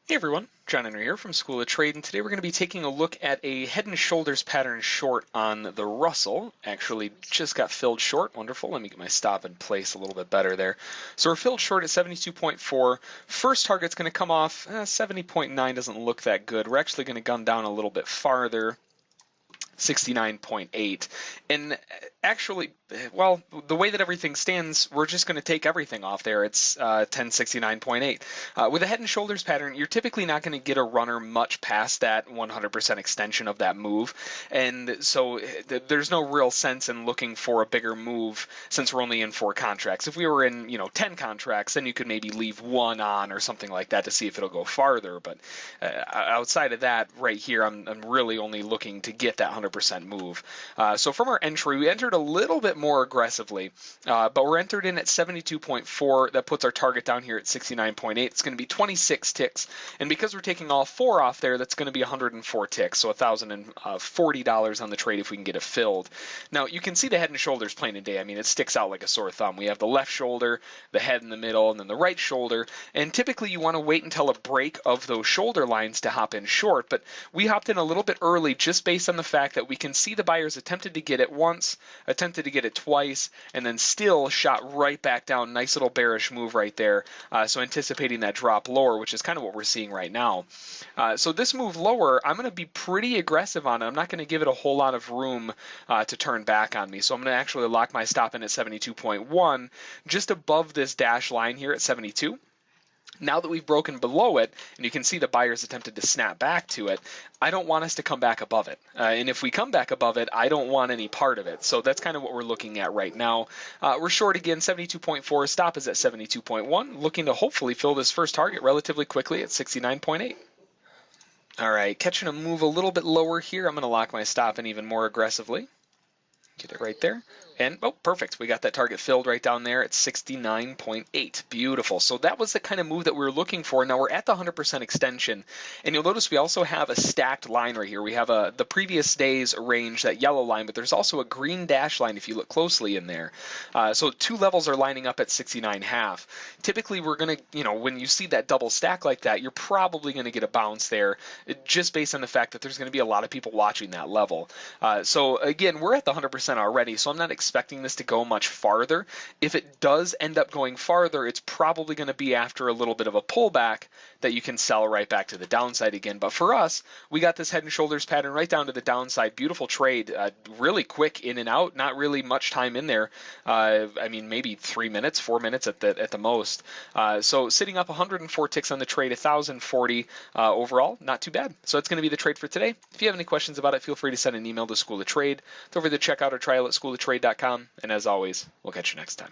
Hey everyone, John Henry here from School of Trade, and today we're going to be taking a look at a head and shoulders pattern short on the Russell. Actually, just got filled short. Wonderful. Let me get my stop in place a little bit better there. So we're filled short at 72.4. First target's going to come off 70.9. Doesn't look that good. We're actually going to gun down a little bit farther. 69.8. And actually, well, the way that everything stands, we're just going to take everything off there. It's 1069.8. With a head and shoulders pattern, you're typically not going to get a runner much past that 100% extension of that move. And so there's no real sense in looking for a bigger move since we're only in 4 contracts. If we were in, 10 contracts, then you could maybe leave 1 on or something like that to see if it'll go farther. But outside of that, right here, I'm really only looking to get that 100% move. So from our entry, we entered a little bit more aggressively, but we're entered in at 72.4. That puts our target down here at 69.8. It's going to be 26 ticks, and because we're taking all 4 off there, that's going to be 104 ticks, so $1,040 on the trade if we can get it filled. Now, you can see the head and shoulders plain in day. I mean, it sticks out like a sore thumb. We have the left shoulder, the head in the middle, and then the right shoulder, and typically you want to wait until a break of those shoulder lines to hop in short, but we hopped in a little bit early just based on the fact that we can see the buyers attempted to get it once, attempted to get it twice, and then still shot right back down. Nice little bearish move right there. So anticipating that drop lower, which is kind of what we're seeing right now. So this move lower, I'm going to be pretty aggressive on it. I'm not going to give it a whole lot of room to turn back on me. So I'm going to actually lock my stop in at 72.1, just above this dash line here at 72. Now that we've broken below it, and you can see the buyers attempted to snap back to it, I don't want us to come back above it. And if we come back above it, I don't want any part of it. So that's kind of what we're looking at right now. We're short again, 72.4. Stop is at 72.1. Looking to hopefully fill this first target relatively quickly at 69.8. All right, catching a move a little bit lower here. I'm going to lock my stop in even more aggressively. Get it right there. And, oh, perfect. We got that target filled right down there at 69.8. Beautiful. So that was the kind of move that we were looking for. Now we're at the 100% extension. And you'll notice we also have a stacked line right here. We have the previous day's range, that yellow line, but there's also a green dash line if you look closely in there. So 2 levels are lining up at 69.5. Typically, we're going to, when you see that double stack like that, you're probably going to get a bounce there just based on the fact that there's going to be a lot of people watching that level. So again, we're at the 100% already, so I'm not expecting this to go much farther. If it does end up going farther, it's probably going to be after a little bit of a pullback that you can sell right back to the downside again. But for us, we got this head and shoulders pattern right down to the downside. Beautiful trade, really quick in and out, not really much time in there. I mean, maybe 3 minutes, 4 minutes at the most. So sitting up 104 ticks on the trade, 1,040 overall, not too bad. So that's going to be the trade for today. If you have any questions about it, feel free to send an email to School of Trade. Feel free to check out our trial at schooloftrade.com. And as always, we'll catch you next time.